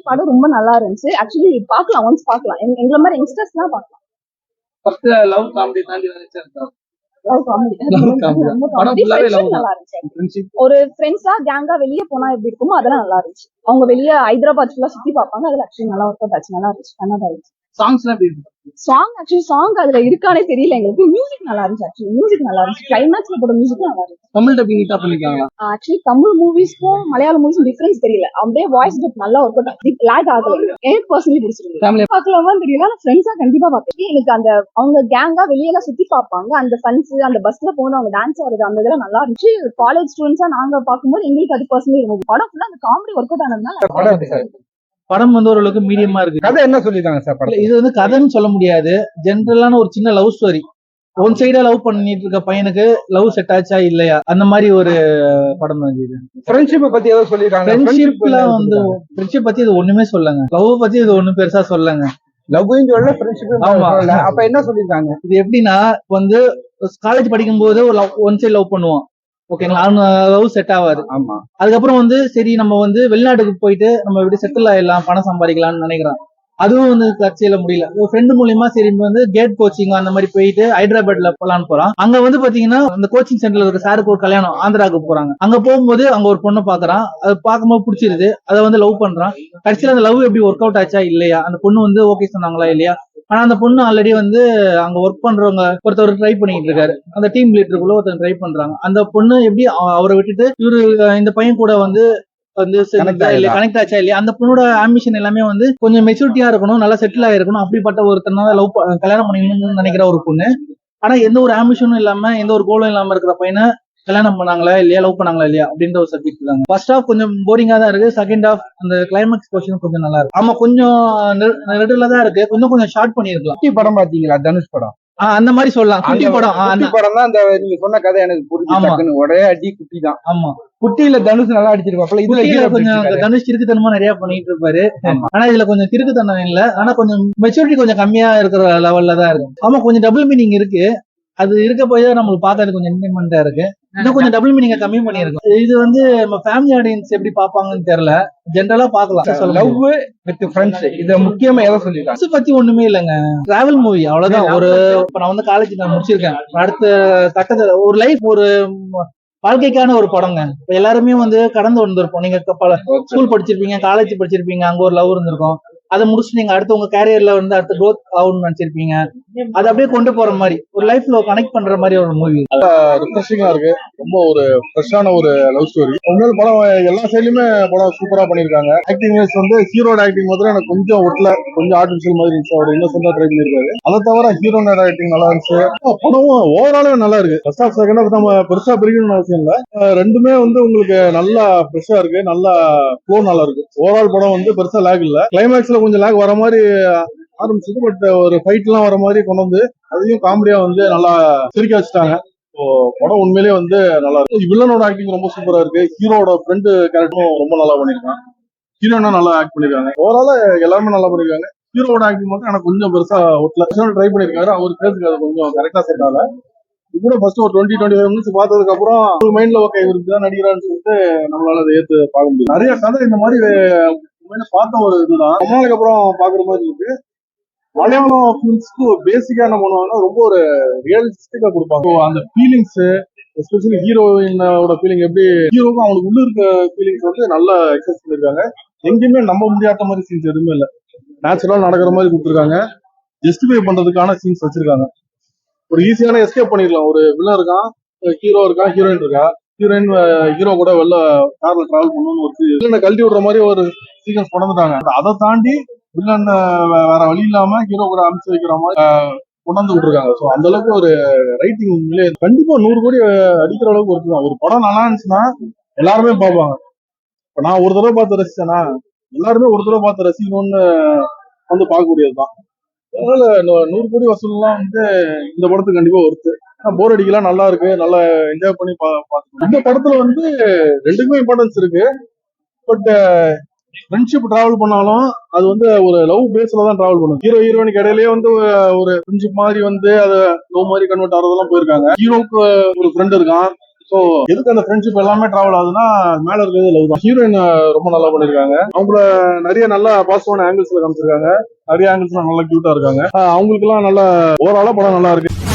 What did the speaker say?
படம் ரொம்ப நல்லா இருந்துச்சு. ஆக்சுவலி பாக்கலாம், ஒன்ஸ் பாக்கலாம். எங்களை மாதிரி யங்ஸ்டர்ஸ்லாம் பாக்கலாம். லவ் காமெடி தாண்டி ஒரு ஃப்ரெண்ட்ஸா கேங்கா வெளியே போனா எப்படி இருக்குமோ அதெல்லாம் நல்லா இருந்துச்சு. அவங்க வெளியே ஹைதராபாத் ஃபுல்லா சுத்தி பார்ப்பாங்க. அதுல ஆக்சுவலி நல்லா ஒர்க் அவுட் ஆச்சு. நல்லா இருந்துச்சு. நல்லா இருந்துச்சு. சாங் அதுல இருக்கானே தெரியல எங்களுக்கு. மியூசிக் நல்லா இருந்துச்சு. ஆக்சுவலி மியூசிக் நல்லா இருந்துச்சு. கிளைமேக்ஸ்ல போட மியூசிக் நல்லா இருந்துச்சு. தமிழ் டப்பிங் நீட்டா பண்ணிருக்காங்க. ஆக்சுவலி தமிழ் மூவிஸ்க்கும் மலையாள மூவிஸ்க்கும் டிஃபரன்ஸ் தெரியல. அப்படியே வாய்ஸ் டப் நல்லா ஒர்க் அவுட் ஆகுது. லாக் ஆகல. எனக்கு பர்சனலி பிடிச்சிருக்கு. ஃபேமிலி பார்க்கலாமா தெரியல. நான் ஃப்ரெண்ட்ஸா கண்டிப்பா பார்ப்பேன். எனக்கு அந்த அவங்க கேங்கா வெளியெல்லாம் சுத்தி பார்ப்பாங்க. அந்த ஃபன்ஸ் அந்த பஸ்ல போன அவங்க டான்ஸ் ஆடுறது அந்த இதெல்லாம் நல்லா இருந்துச்சு. காலேஜ் ஸ்டூடெண்ட்ஸா நாங்க பார்க்கும்போது எங்களுக்கு அது பர்சனலி இருந்தது. படம் ஃபுல்லா அந்த காமெடி ஒர்க் அவுட் ஆனதுனால படம் ஓரளவுக்கு மீடியமா இருக்கு. கதை என்ன சொல்லிருக்காங்க சார்? இது கதைன்னு சொல்ல முடியாது. ஜென்ரலான ஒரு சின்ன லவ் ஸ்டோரி. ஒன் சைடா லவ் பண்ணிட்டு இருக்க பையனுக்கு லவ் செட் ஆச்சா இல்லையா அந்த மாதிரி ஒரு படம் தான் இது. ஃப்ரெண்ட்ஷிப் பத்தி ஏதோ சொல்லிருக்காங்க. ஃப்ரெண்ட்ஷிப் பத்தி இது ஒண்ணுமே சொல்லுங்க. லவ் பத்தி இது ஒண்ணு பெருசா சொல்லுங்க. லவ்வையும் சொல்ல ஃப்ரெண்ட்ஷிப். ஆமா. அப்ப என்ன சொல்லிருக்காங்க? இது எப்படின்னா காலேஜ் படிக்கும் போது ஒன் சைடு லவ் பண்ணுவோம். ஓகேங்களா? லவ் செட் ஆகாது. ஆமா. அதுக்கப்புறம் சரி நம்ம வெளிநாட்டுக்கு போயிட்டு நம்ம எப்படி செட்டில் ஆயிடலாம், பணம் சம்பாதிக்கலாம்னு நினைக்கிறோம். அதுவும் கட்சியில முடியல. ஒரு ஃப்ரெண்டு மூலியமா சரி கேட் கோச்சிங் அந்த மாதிரி போயிட்டு ஹைதராபாத்ல போலான்னு போறான். அங்க பாத்தீங்கன்னா அந்த கோச்சிங் சென்டர்ல இருக்க சாருக்கு ஒரு கல்யாணம், ஆந்திராவுக்கு போறாங்க. அங்க போகும்போது அங்க ஒரு பொண்ணை பாக்குறான். அது பார்க்கும்போது பிடிச்சிருது. அதை லவ் பண்றான். கடைசியில அந்த லவ் எப்படி ஒர்க் அவுட் ஆச்சா இல்லையா, அந்த பொண்ணு ஓகே சொன்னாங்களா இல்லையா. ஆனா அந்த பொண்ணு ஆல்ரெடி அங்க ஒர்க் பண்றவங்க ஒருத்தர் ட்ரை பண்ணிட்டு இருக்காரு. அந்த டீம் லீடருக்குள்ள ஒருத்தர் ட்ரை பண்றாங்க. அந்த பொண்ணு எப்படி அவரை விட்டுட்டு இவரு இந்த பையன் கூட கனெக்ட் ஆச்சா இல்லையா. அந்த பொண்ணோட ஆம்பிஷன் எல்லாமே கொஞ்சம் மெச்சூரிட்டியா இருக்கணும், நல்லா செட்டில் ஆயிருக்கணும். அப்படிப்பட்ட ஒருத்தனால லவ் கல்யாணம் பண்ணிக்கணும்னு நினைக்கிற ஒரு பொண்ணு. ஆனா எந்த ஒரு ஆம்பிஷனும் இல்லாம எந்த ஒரு கோலும் இல்லாம இருக்கிற பையனை கல்யாணம் பண்ணாங்களா இல்லையா, லவ் பண்ணாங்களா இல்லையா அப்படின்ற ஒரு சப்ஜெக்ட் இருக்காங்க. ஃபர்ஸ்ட் ஹாஃப் கொஞ்சம் போரிங்கா தான் இருக்கு. செகண்ட் ஹாஃப் அந்த கிளைமேக்ஸ் போர்ஷன் கொஞ்சம் நல்லா இருக்கு. ஆமா, கொஞ்சம் நெடுல தான் இருக்கு. கொஞ்சம் ஷார்ட் பண்ணிருக்கலாம். படம் பாத்தீங்களா? தனுஷ் படம் அந்த மாதிரி சொல்லலாம். குட்டி படம். குட்டி படம் தான். அந்த நீங்க சொன்ன கதை எனக்கு புரிஞ்சு. ஒரே அடி குட்டி தான். ஆமா, குட்டியில தனுஷ் நல்லா அடிச்சிருப்பாப்ல. இதுல கொஞ்சம் தனுஷ் கிறுக்குத்தனமா நிறைய பண்ணிட்டு இருப்பாரு. ஆனா இதுல கொஞ்சம் கிறுக்குத்தனம் இல்ல. ஆனா கொஞ்சம் மெச்சூரிட்டி கொஞ்சம் கம்மியா இருக்கிற லெவல்ல தான் இருக்கு. ஆமா, கொஞ்சம் டபுள் மீனிங் இருக்கு. அது இருக்க போய் தான் நம்மளுக்கு பார்த்தா கொஞ்சம் என்டர்டைன்மெண்டா இருக்கு. இன்னும் கொஞ்சம் டபுள் மீனிங்க கம்மி பண்ணிருக்கும். இது நம்ம ஃபேமிலி ஆடியன்ஸ் எப்படி பாப்பாங்கன்னு தெரியல. ஜென்ரலா பாக்கலாம். லவ் வித் ஃப்ரெண்ட்ஸ் இத முக்கியமா எதை சொல்லிருக்காங்க? பத்தி ஒண்ணுமே இல்லைங்க. டிராவல் மூவி அவ்வளவுதான். இப்ப நான் காலேஜ் முடிச்சிருக்கேன். அடுத்த கட்டத்துல ஒரு லைஃப், ஒரு வாழ்க்கைக்கான ஒரு படங்க. இப்ப எல்லாருமே கடந்து வந்திருப்போம். நீங்க ஸ்கூல் படிச்சிருப்பீங்க, காலேஜ் படிச்சிருப்பீங்க, அங்க ஒரு லவ் இருந்திருக்கும். அதை முடிச்சு நீங்க அடுத்து உங்க கேரியர்ல அடுத்த க்ரோத் ஆகும்னு நினைச்சிருப்பீங்க. அதை அப்படியே கொண்டு போற மாதிரி ஒரு லைஃப்ல கனெக்ட் பண்ற மாதிரி ஒரு மூவி. ரிஃப்ரெஷிங்கா இருக்கு. ரொம்ப ஒரு ஃப்ரெஷ்ஷான ஒரு லவ் ஸ்டோரி. உண்மையில படம் எல்லா சைட்லயுமே படம் சூப்பரா பண்ணிருக்காங்க. ஆக்டிங் ஹீரோட ஆக்டிங் மாத்திரம் எனக்கு கொஞ்சம் ஒட்டல, கொஞ்சம் ஆர்டிபிஷியல் மாதிரி இருந்துச்சு. அவர் இன்னசென்ட்டா ட்ரை பண்ணிருக்காரு. அதை தவிர ஹீரோனோட ஆக்டிங் நல்லா இருந்துச்சு. படம் ஓவராலே நல்லா இருக்கு. ஃபர்ஸ்ட் ஹாஃப் செகண்ட் ஹாஃப் நம்ம பெருசா பிரிக்கணும்னு அவசியம் இல்ல. ரெண்டுமே உங்களுக்கு நல்லா ஃப்ரெஷ்ஷா இருக்கு. நல்லா ஃப்ளோ நல்லா இருக்கு. ஓவரால் படம் பெருசா லேக் இல்ல. கிளைமேக்ஸ்ல கொஞ்சம் லேக் வர மாதிரி ஆரம்பிச்சது. பட் ஒரு ஃபைட் எல்லாம் வர மாதிரி கொண்டு அதையும் காமெடியா நல்லா சிரிக்க வச்சுட்டாங்க. படம் உண்மையிலேயே நல்லா இருக்கு. வில்லனோட ஆக்டிங் ரொம்ப சூப்பரா இருக்கு. ஹீரோட ஃப்ரெண்டு கேரக்டரும் ரொம்ப நல்லா பண்ணிருக்காங்க. ஹீரோனா நல்லா ஆக்ட் பண்ணிருக்காங்க. ஓவரால எல்லாருமே நல்லா பண்ணிருக்காங்க. ஹீரோட ஆக்டிங் மட்டும் எனக்கு கொஞ்சம் பெருசா ஒட்டல. ட்ரை பண்ணிருக்காரு. அவர் பேருக்கு அது கொஞ்சம் கரெக்டா செட் ஆகல. இது கூட ஃபர்ஸ்ட் ஒரு 20-25 மினிட்ஸ் பார்த்ததுக்கு அப்புறம் ஒரு மைண்ட்ல ஓகே இவருக்கு தான் நடிக்கிறான்னு சொல்லிட்டு நம்மளால அதை ஏத்து பார்க்க முடியும். நிறைய கதை இந்த மாதிரி பார்த்த ஒரு இதுதான். ரொம்ப நாளைக்கு அப்புறம் பாக்குற மாதிரி இருக்கு. மலையாளம் ஃபிலிம்ஸ்க்கு பேசிக்கா என்ன பண்ணுவாங்கன்னா ரொம்ப ஒரு ரியலிஸ்டிக்கா கொடுப்பாங்க. அந்த ஃபீலிங்ஸ், எஸ்பெஷலி ஹீரோயினோட ஃபீலிங், எப்படி ஹீரோக்கும் அவனுக்கு உள்ள இருக்க ஃபீலிங்ஸ் நல்லா எக்ஸ்பிரஸ் பண்ணிருக்காங்க. எங்கேயுமே நம்ப முடியாத மாதிரி சீன்ஸ் எதுவுமே இல்லை. நேச்சுரலா நடக்கிற மாதிரி கொடுத்துருக்காங்க. ஜஸ்டிஃபை பண்றதுக்கான சீன்ஸ் வச்சிருக்காங்க. ஒரு ஈஸியான எஸ்கேப் பண்ணிடலாம். ஒரு வில்லன் இருக்கான், ஹீரோ இருக்கான், ஹீரோயின் இருக்கா. ஹீரோயின் ஹீரோ கூட வெளில கார்ல டிராவல் பண்ணணும்னு ஒரு வில்லனை கழட்டி விடுற மாதிரி ஒரு சீக்வன்ஸ் கொண்டாந்துட்டாங்க. அதை தாண்டி வில்லன் வேற வழி இல்லாம ஹீரோ கூட அனுப்பிச்சு வைக்கிற மாதிரி கொண்டாந்து விட்டுருக்காங்க. ஸோ அந்த அளவுக்கு ஒரு ரைட்டிங் கண்டிப்பா 100 கோடி அடிக்கிற அளவுக்கு இருக்குதான். ஒரு படம் நல்லா இருந்துச்சுன்னா எல்லாருமே பார்ப்பாங்க. இப்ப நான் ஒரு தடவை பார்த்து ரசிச்சேன்னா எல்லாருமே ஒரு தடவை பார்த்து ரசிக்கணும்னு பார்க்கக்கூடியதுதான். அதனால 100 கோடி வசூல்லாம் இந்த படத்துக்கு கண்டிப்பா ஒருத்து. போர் அடிக்கலாம், நல்லா இருக்கு, நல்லா என்ஜாய் பண்ணி பார்த்துக்கணும். இந்த படத்துல ரெண்டுக்குமே இம்பார்ட்டன்ஸ் இருக்கு. பட் ஃப்ரெண்ட்ஷிப் டிராவல் பண்ணாலும் அது ஒரு லவ் பேஸ்ல தான் டிராவல் பண்ணும். ஹீரோ ஹீரோயினுக்கு இடையிலேயே ஒரு ஃப்ரெண்ட்ஷிப் மாதிரி அது லவ் மாதிரி கன்வெர்ட் ஆகிறதெல்லாம் போயிருக்காங்க. ஹீரோக்கு ஒரு ஃப்ரெண்ட் இருக்கான், சோ எதுக்கு அந்த ஃப்ரெண்ட்ஷிப் எல்லாமே டிராவல் ஆகுதுன்னா மேல இருக்கிறது லவ் தான். ஹீரோயின் ரொம்ப நல்லா பண்ணிருக்காங்க. அவங்கள நிறைய நல்ல பாசிட்டிவான ஆங்கிள்ஸ்ல காமிச்சிருக்காங்க. நிறைய ஆங்கிள்ஸ் நல்லா கியூட்டா இருக்காங்க. அவங்களுக்கு எல்லாம் நல்ல ஓவராலா படம் நல்லா இருக்கு.